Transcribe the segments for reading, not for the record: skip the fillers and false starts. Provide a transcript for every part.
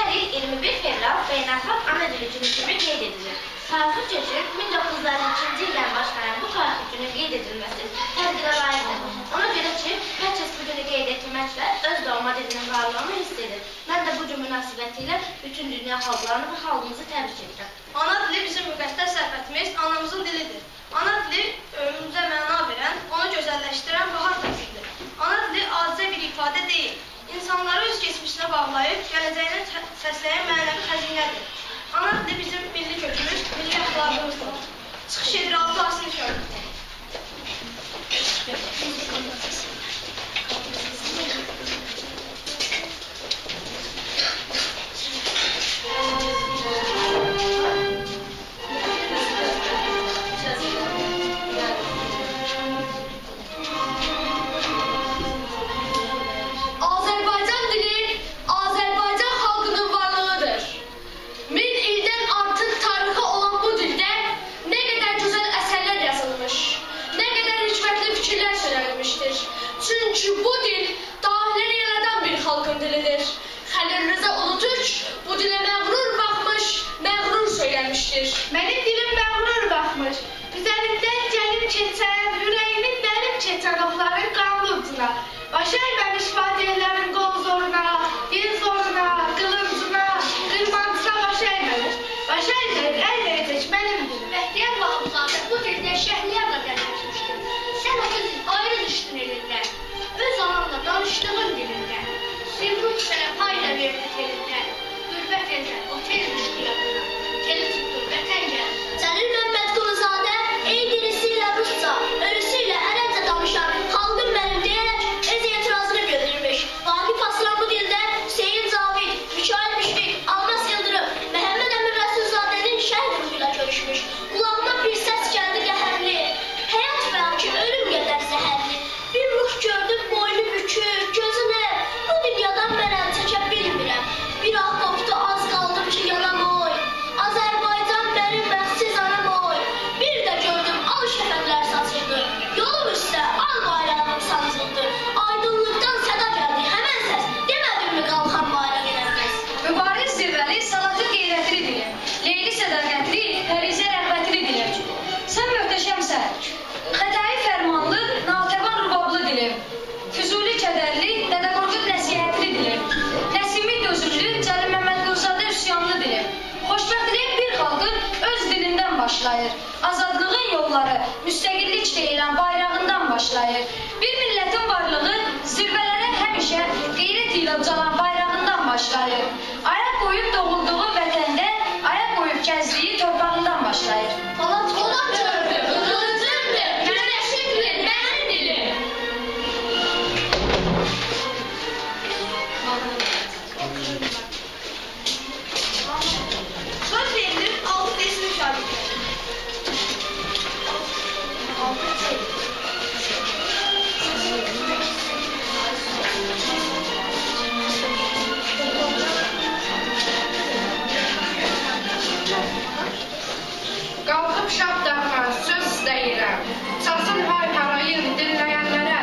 Hər il 21 fevral Beynəlxalq Ana Dili Günü kimi qeyd edilir. Tarixi üçün 1952-ci ildən başlayan bu tarixi günün qeyd edilməsi təqdirə layiqdir. Ona görə ki, hər kəs bu günü qeyd etməklə öz doğma dilinin varlığını hiss edir. Mən də bu gün münasibətilə bütün dünya xalqlarını və xalqımızı təbrik edirəm. Ana dili bizim müqəddəs sərvətimiz, anamızın dilidir. Ana dili ömrümüzə məna verən, onu gözəlləşdirən bahar fəslidir. Ana dili adicə bir ifadə deyil. İnsanları öz keçmişinə bağlayıb, gələcəyinə səsləyən mənəvi xəzinədir. Ana dili bizim milli kökümüz, milli əxlaqımızdır. Çıxış edir 6 asrın kökü. Çünki bu dil dahiləri yaradan bir xalqın dilidir. Xəlil Rza Ulutürk bu dilə məğrur baxmış, məğrur söyləmişdir. Mənim dilim məğrur baxmış, üzərindən gəlib keçən, ürəyimin dərib keçən oxların qanlı ucuna, baş əyməmiş fatihlərin qol zoruna, dil zoruna, qılıncına, qırmancına baş əyməmiş. Baş əyləyəcək mənim dilim. Bəxtiyar Vahabzadə bu dildə şəhliyyarla dərləşmişdir. Sən o dil ayrı düşdün elindən. Öz anamla danışdığın dilində, Simrut sənə payla verdi telində, qürbət eldən, o tel düşdü yadına, teli tutdu, vətən gəldi. Cəlil Məmməd Quluzadə, ey dirisiyle Rusça, ölüsüyle Ərəbcə danışan, xalqım mənim deyərək öz etirazını götürmüş. Vaqif Aslan bu dildə Hüseyin Cavid, Mikail Müşfiq, Almas Yıldırım, Məhəmməd Əmin Rəsulzadənin şəhid ruhuyla görüşmüş. Qulağıma bir səs gəldi qəhərli, həyat bəlkə ölüm qədər zəhərli. Bir ruh gördüm boynu bükür, gözünü, bu dünyadan mən əl çəkə bilmirəm. Bir ah qopdu, az qaldım ki yanam oy. Azərbaycan mənim bəxtsiz anam oy. Bir də gördüm al şəfəqlər saçıldı, yolum üstə al bayrağım sancıldı. Aydınlıqdan səda gəldi həmən səs, demədim mi qalxan bayraq eləməz. Mübariz zirvəli, salatı qeyrətli dilim, leyli sədaqətli, fərizə rəğbətli dilim. Sən möhtəşəmsən, xətəyi fərmanlı, natəvan rubablı dilim. Füzuli kədərli, Dədə Qorqud nəsihətli dilim. Nəsimi dözümlü, Cəlil Məmməd Quluzadə üsyanlı dilim. Xoşbəxtlik bir xalqın öz dilindən başlayır. Azadlığın yolları, müstəqillik deyilən bayrağından başlayır. Bir millətin varlığı zirvələrə həmişə qeyrət ilə ucalan bayrağından başlayır. Ayaq qoyub doğulduğu vətəndə, ayaq qoyub gəzdiyi torpağından başlayır. Polat gördüm, qılıncımdır, güneşimdir, mənim dilim. Söz verilir 6 desin müşahidədir. Qalxıb şabdaqla söz istəyirəm, çasın hay-harayın dinləyənlərə.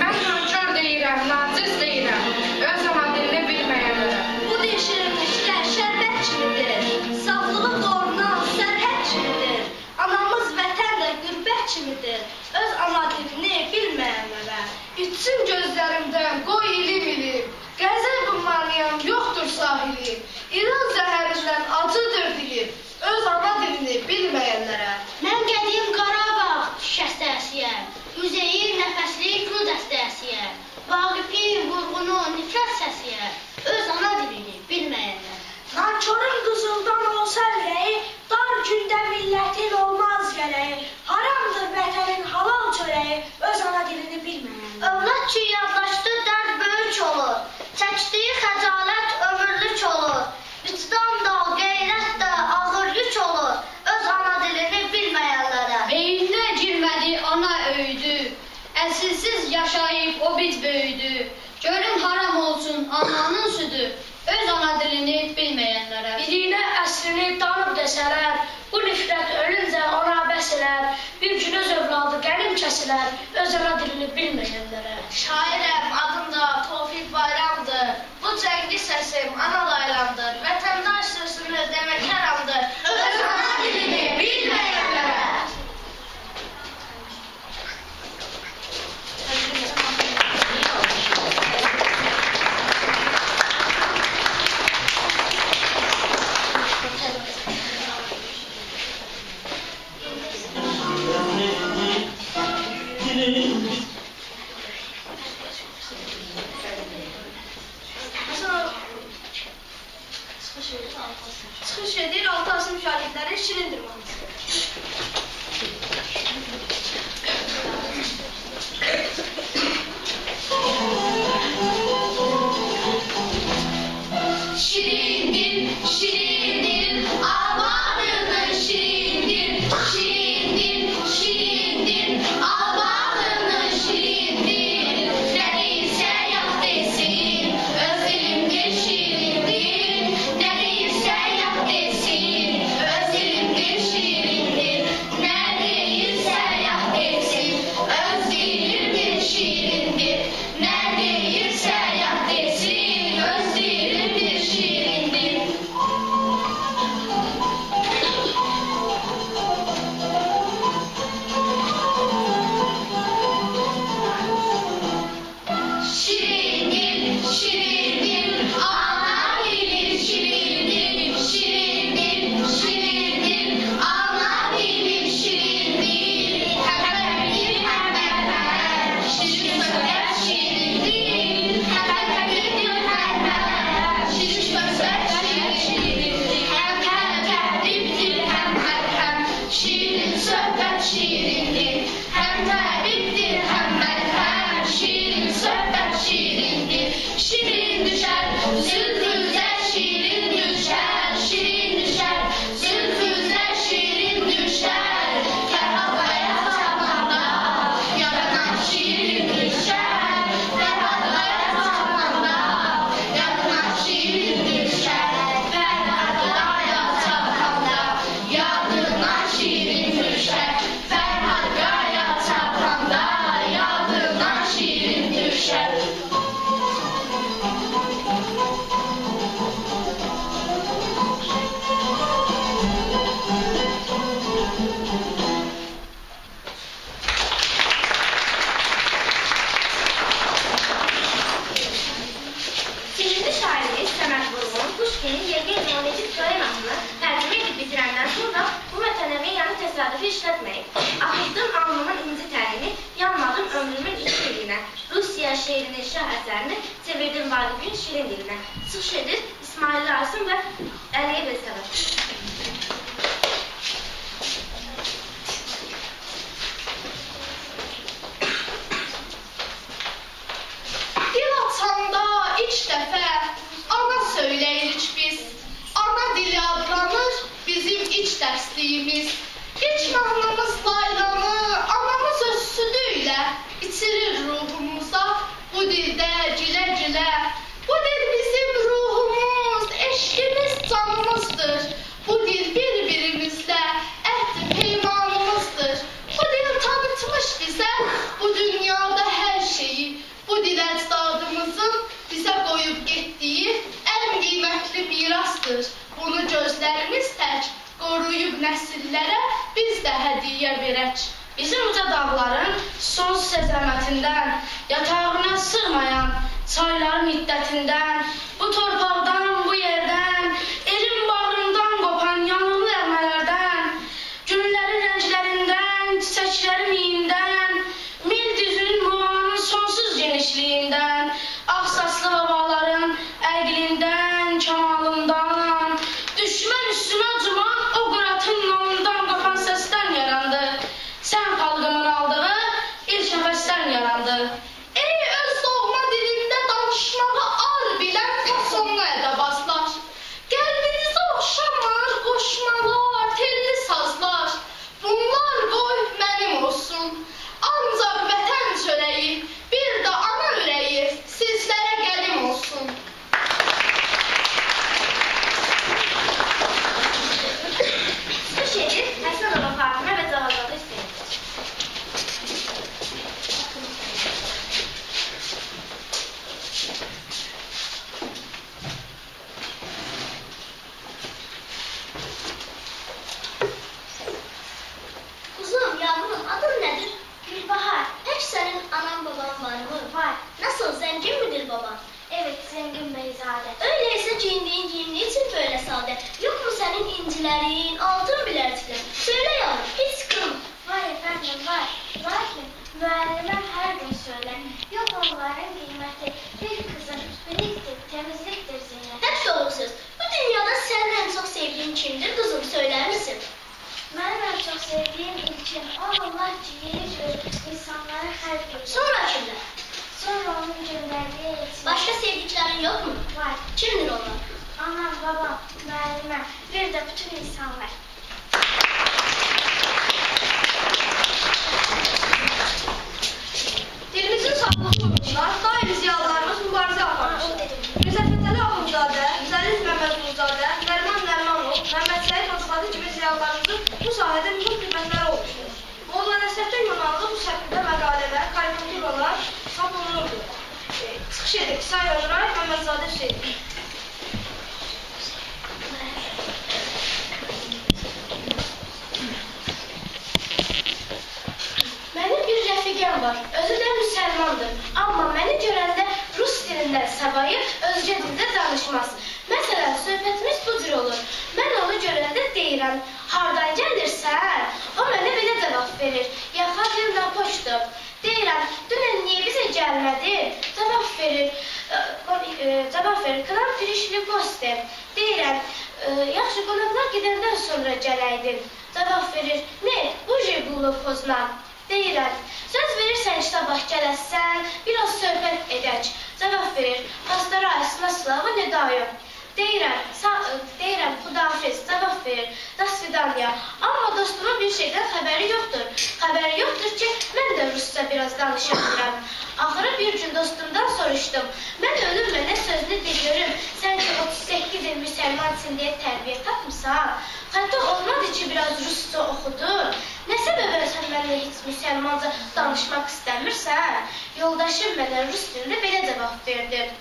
Mən nankör deyirəm, naciz deyirəm, öz ana dilini bilməyənlərə. Bu dil şirinliklər şərbət kimidir, saflığı qorunan sərhəd kimidir. Anamız vətən də qürbət kimidir, öz ana dilini bilməyənlərə. İçsin gözlərimdən, qoy ilim ilim, qəzəl qumlarlayan yoxdur sahili. İran zəhərindən acıdır dilim, öz ana dilini bilməyənlərə. Mən qədim Qarabağ şəstəsiyəm, Üzeyir nəfəsli kül dəstəsiyəm, Vaqifin vurğunu nifrət səsiyəm, öz ana dilini bilməyənlərə. Nankörün qızıldan olsa ürəyi, dar gündə millətin olmaz gələyi. Haramdır vətənin halal çörəyi, öz ana dilini bilməyənlərə. Övlad ki yadlaşdı dərd böyük olur, çəkdiyi xəcalət ömürlük olur, vicdan da, qeyrət də ağır yük olur, öz ana dilini bilməyənlərə. Beyninə girmədi ana öyüdü, əsilsiz yaşayıb o biz böyüdü. Görün haram olsun ananın südü, öz ana dilini bilməyənlərə. Dilinə əslini tanıb desələr, bu nifrət ölüncə ona bəs elər. Bir gün öz övladı qənim kəsilər, öz ana dilini bilməyənlərə. Şairəm, adım da Tofiq Bayramdır. Bu cəngi səsim ana laylandır. Çıxış edir 6 asım şagirdləri Şirin Dirmanisi. Şirindir, şirindir, amanını şirindir, şirindir, şirindir, amanını şirindir. Ne değilse yap desin, öz dilimdir şirindir. Ne değilse yap desin, öz dilimdir şirindir. Ne değilse yap desin, öz dilimdir şirindir. Ne değilse yap desin, öz dilimdir şirindir. Şirindir, şirindir, ana dilim şirindir, şirindir, şirindir, ana dilim şirindir. Hemberdir, hember, şirin sözer şirindir. Hemberdir, hember, şirin sözer şirindir. Hem tabiptir, hem şirin söhbət şirindir. Hem tabiptir, hem şirin söhbət şirindir. Şirin düşer, zülfüze şirin düşer. Şirin düşer, zülfüze şirin düşer. Ferhat'laya zamanda yaranan şirin düşer. Ferhat'laya zamanda yaranan şirin düşer. Ferhat'laya zamanda yaranan şirin düşer. Ferhat'laya zamanda yaranan şirin düşer. Sevgili şairimiz Səməd Vurğun, Puşkinin Yevgeni Ivanoviç poemasını tərcümə edib bitirəndən sonra bu mətənəviyyəni təsadüfi işlətməyib. Axıtdım alnımın inci tərini, yanmadım ömrümün iki dilinə. Rusiya şeirinin şah əsərini çevirdim Vaqifin şirin dilinə. Çıxış edir İsmail Arsın və Əliyev Elsəvət. Dil açanda ilk dəfə ana söyləyirik biz. Ana dili adlanır bizim iç dərsliyimiz. İlk mahnımız laylanı anamız öz südü ilə içirir ruhumuza. Bu dildə gülə-gülə. Bu dil bizim ruhumuz, eşqimiz, canımızdır. Bu dil bir-birimizlə əhd peymanımızdır. Bu dil tanıtmış bizə bu dünyada hər şeyi. Bu dil əcdadımızın bizə qoyub getdiyi ən qiymətli mirasdır. Bunu gözlərimiz tək qoruyub nəsillərə biz də hədiyyə verək. Bizim uca dağların sonsuz əzəmətindən, yatağına sığmayan çayların hiddətindən, bu torpaqdan, bu yerdən, elin bağrından qopan yanıqlı nəğmələrdən, günlərin rənglərindən, çiçəklərin iyindən, mil düzünün muvanın sonsuz genişliyindən, ağsaslı babaların əqlindən, kamalından, düşmən üstünə cuman o qıratın nalından qopan səsdən yarandı. Sən xalqımın aldığı ilk nəfəsdən yarandı. Ey öz doğma dilində danışmağı ar bilən fasonlu ədəbazlar. Qəlbinizə oxşamır qoşmalar, telli sazlar. Bunlar qoy mənim olsun. Ancaq vətən çörəyi, bir də ana ürəyi sizlərə qənim olsun. Çıxış edir Həsənova Fatimə və Cavazadə Hüseyin. Kuzum, yavrum, adın nedir? Gülbahar. Peki senin anan baban var mı? Var. Nasıl, zengin midir baban? Evet, zengin beyzade. Öyleyse giyindiğin giyimli için böyle sade. Yok mu senin incilerin, altın bileziklerin? Söyle yavrum, hiç sıkılma. Var efendim, var. Lakin müellime her gün söyler. Yok onların kıymeti bir kızın üsteliktir, temizliktir ziyneti. Hep doğru söz. Bu dünyada Başka sevdiklerin yok mu? Var. Kimdir onlar? Anam, babam, müəlliməm, bir də bütün insanlar. Dilimizin sağlığı uğruna daim ziyalarımız mübarizə aparmışdır. Mirzə Fətəli Axundzadə, Zəlil Məmmədquluzadə, Nəriman Nərimanov, Məmməd Səid Osmanlı kimi ziyalarımızın bu sahədə mühüm xidmətləri olmuşdur. Molla Nəsrəddin Yumanlı bu şəkildə məqalələr, karikaturalar çap olunurdu. Çıxış edir Say Ömray, Məmmədzadə Hüseyin. Mənim bir rəfiqəm var, özü də müsəlmandır. Amma məni görəndə rus dilindən savayı özgə dildə danışmaz. Məsələn, söhbətimiz bu cür olur. Mən onu görəndə deyirəm, hardan gəlirsən? O mənə belə cavab verir, ya xatir na poçtu. Deyirəm, dünən niyə bizə gəlmədin? Cavab verir, kram pirişli gosti. Deyirəm, yaxşı qonaqlar gedəndən sonra gələydin. Cavab verir, ne, bu jigulu poznan. Deyirəm, söz verirsən sabah gələsən, biraz söhbət edək. Cavab verir, постараюсь на славу не даю. Deyirəm, xudafiz. Cavab verir, до свидания. Amma dostumun bir şeydən xəbəri yoxdur. Xəbəri yoxdur ki, mən də rusca biraz danışa bilirəm. Axırı bir gün dostumdan soruşdum. Mən ölüm mənə sözünü deyirim. Sən ki 38 il müsəlmansın deyə tərbiyə tapmısan. Hətta olmadı ki, biraz rusca oxudun. Nə səbəbə sən mənlə heç müsəlmanca danışmaq istəmirsən? Yoldaşım mənə rus dilində belə cavab verdi.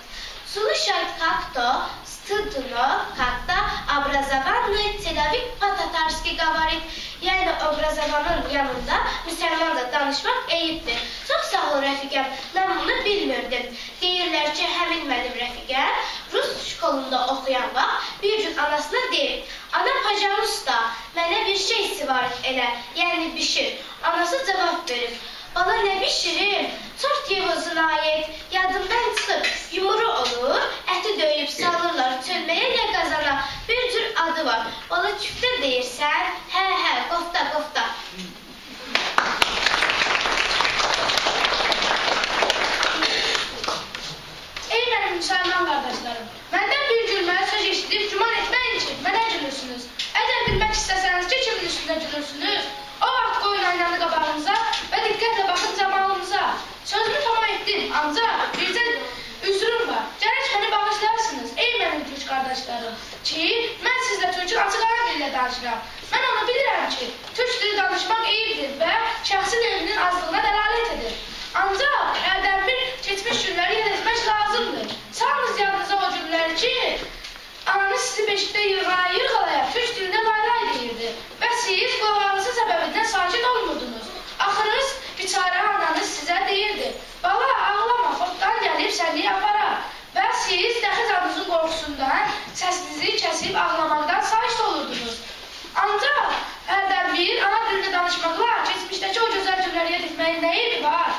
Слушать как-то стыдно, когда образованный человек по-татарски говорит. Yəni, obrazovanın yanında müsəlmanca danışmaq eyibdir. Çox sağ ol rəfiqəm, mən bunu bilmirdim. Deyirlər ki, həmin mənim rəfiqəm rus şkolunda oxuyan vaxt bir gün anasına deyir, ana, pajalusta, mənə bir şey sivaret elə, yəni bişir. Anası cavab verir, bala nə bişirim? Çort yev o zinayət, yadımdan çıxıb, yumuru olur, əti döyüb salırlar çölməyə ya qazana. Bir cür adı var, bala küftə deyirsən, hə, qofta, qofta. Ey mənim müsəlman qardaşlarım, məndən bir gülməyə söz eşidib güman etməyin ki, mənə gülürsünüz. Əgər bilmək istəsəniz ki, kimin üstündə gülürsünüz, o vaxt qoyun aynanı qabağınıza və diqqətlə baxın camalınıza. Sözümü tamam etdim, ancaq bircə üzrüm var. Gərək məni bağışlarsınız, ey mənim türk qardaşlarım, ki, mən sizlə türkün açıq ara dillə danışıram. Mən onu bilirəm ki, türk dili danışmaq eyibdir və şəxsin evinin azlığına dəlalət edir. Ancaq əldən bir keçmiş günləri yad etmək lazımdır. Salınız yadınıza o günləri ki, ananız sizi beşikdə yırğalaya, türk dilində layla edirdi və siz qulağınızın səbəbindən sakit olmurdunuz. Axırınız biçarə ananız sizə deyirdi, bala ağlama, xotdan gəlib səni aparar və siz dəxi canınızın qorxusundan səsinizi kəsib ağlamaqdan sakit olurdunuz. Ancaq əldən bir ana dilində danışmaqla keçmişdəki o gözəl günləri yad etməyin nə eybi var?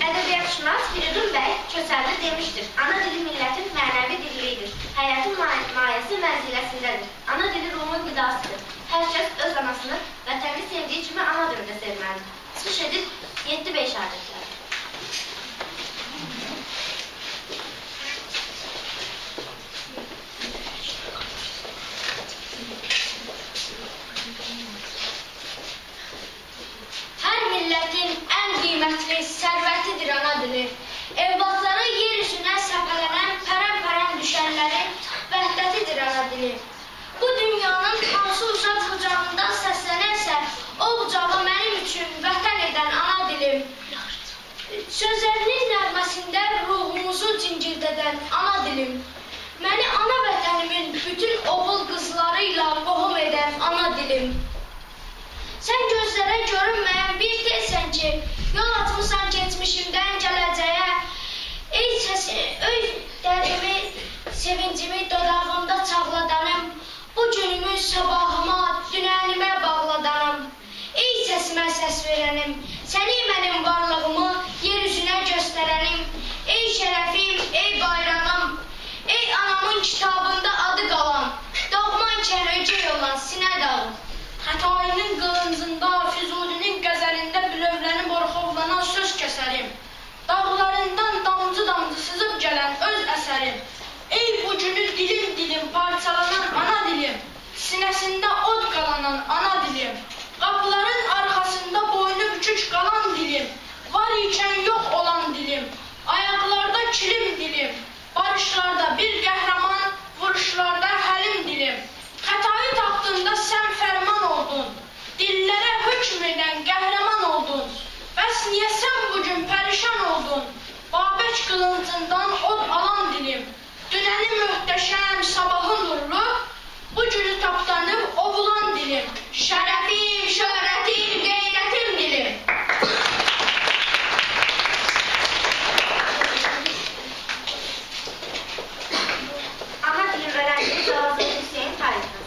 Ədəbiyyatşünas Firidun bəy Kösərli demişdir, ana dili millətin mənəvi dilidir, həyatın mayəsi mənziləsindədir, ana dili ruhun qidasıdır. Hər kəs öz anasını vətəni sevdiyi kimi ana dilində sevməlidir. Çıxış edib 7-5 adətlər. Hər millətin ən qiymətli sərvətidir ana dili. Evlatları yer üzünə səpələnən pərən-pərən düşənlərin vəhdətidir ana dili. Bu dünyanın hansı ucaq qucağında səslənərsə, o ucağı mənim üçün vətən edən ana dilim. Sözlərinin nəğməsində ruhumuzu cingildədən ana dilim. Məni ana vətənimin bütün oğul qızlarıyla qohum edən ana dilim. Sən gözlərə görünməyən bir telsən ki, yol atmışsan keçmişimdən gələcəyə. Ey səsi, öy dərimi, sevincimi dodağımda çağladanım. Bu günümü sabahıma, dünənimə bağladanım. Ey səsimə səs verənim, səni mənim varlığımı yer üzünə göstərənim. Ey şərəfim, ey bayrağım, ey anamın kitabında adı qalan, doğma ikən ögey olan sinə dağım. Xətainin qılıncında, Füzulinin qəzəlində bülövlənib orxovlanan parçalanan ana dilim, sinəsində od qalanan ana dilim, qapıların arxasında boynu bükük qalan dilim, var ikən yox olan dilim, ayaqlarda kilim dilim, barışlarda bir qəhrəman, vuruşlarda həlim dilim, xətayı tapdığında sən fərman oldun, dillərə hökm edən qəhrəman oldun, bəs niyə sən bugün pərişan oldun, Babək qılıncından od alan dilim, dünəni möhtəşəm, sabahı nurlu, bu günü tapdanıb ovulan dilim, şərəfim, şöhrətim, qeyrətim dilim. Ana dilim öğrencisi Cavazeli Hüseyin tarixi.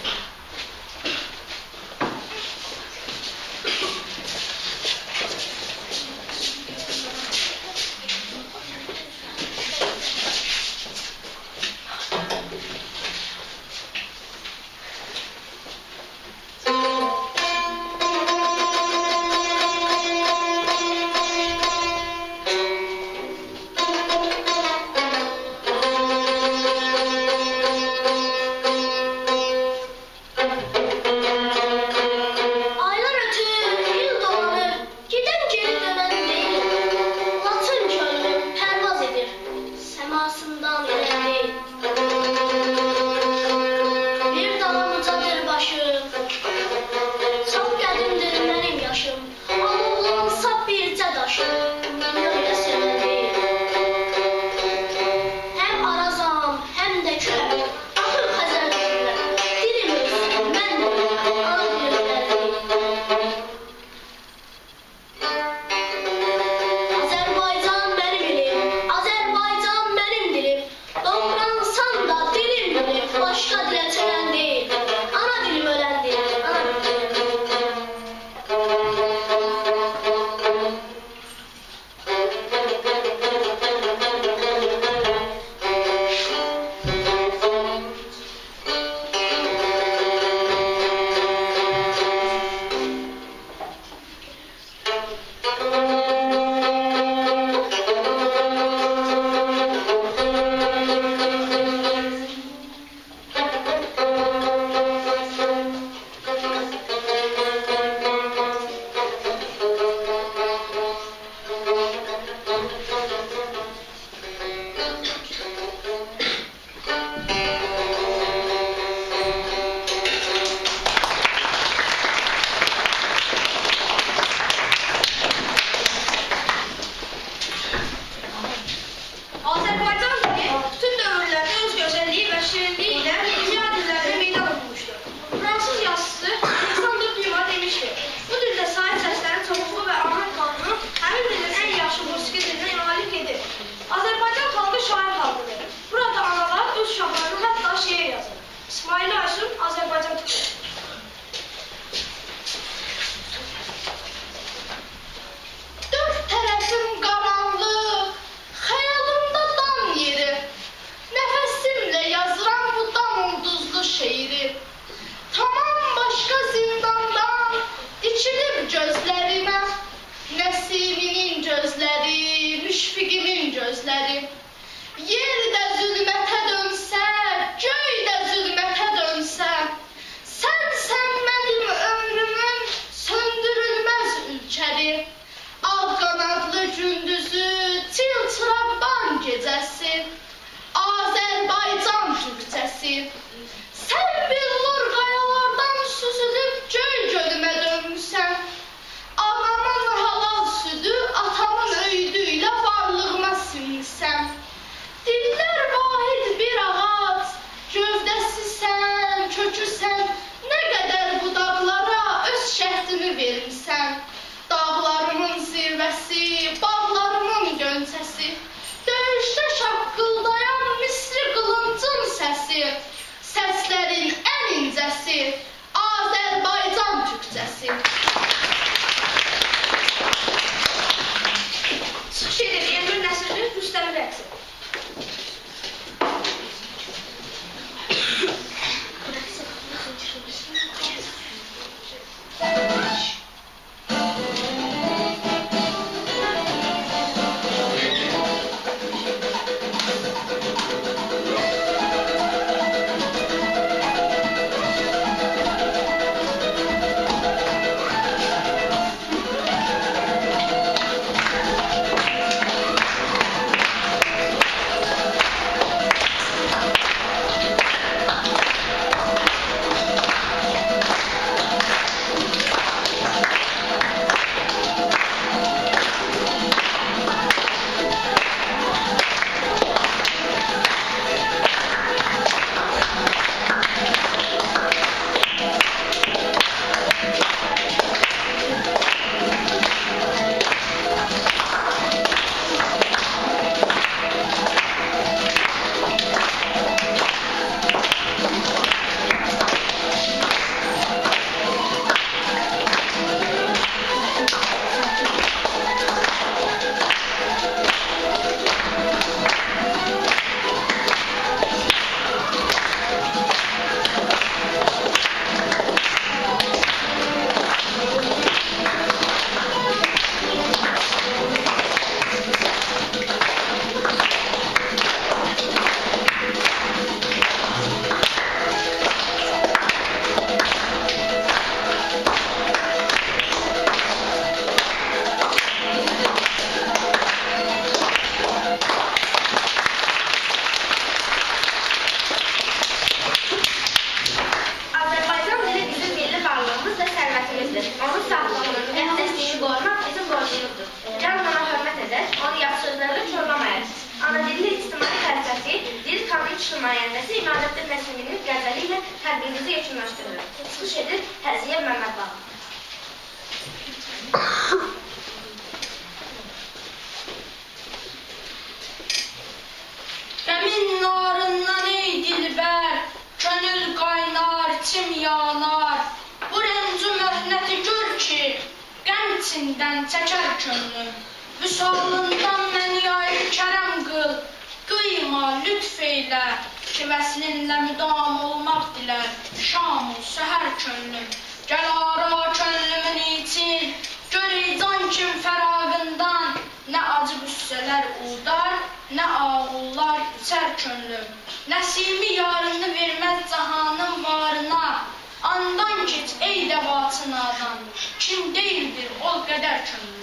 çıxış nümayəndəsi İmadəddin Nəsiminin qəzəli ilə tədbirimizi yekunlaşdırır. Çıxış edir Həziyə Məmmədbağ. Qəmin narından ey dilbər, könül qaynar, içim yanar. Bu rəncu möhnəti gör ki, qəm içindən çəkər könlüm. Vüsalından məni yayır kərəm qıl, qıyma, lütf eylə, ki vəslinlə müdam olmaq dilər, şam səhər könlüm. Gəl ara könlümün için, gör ey can kim fərağından, nə acı qüssələr udar, nə ağullar içər könlüm. Nəsimi yarını verməz cahanın varına, andan keç ey dəvatın adam, kim deyildir o qədər könlüm.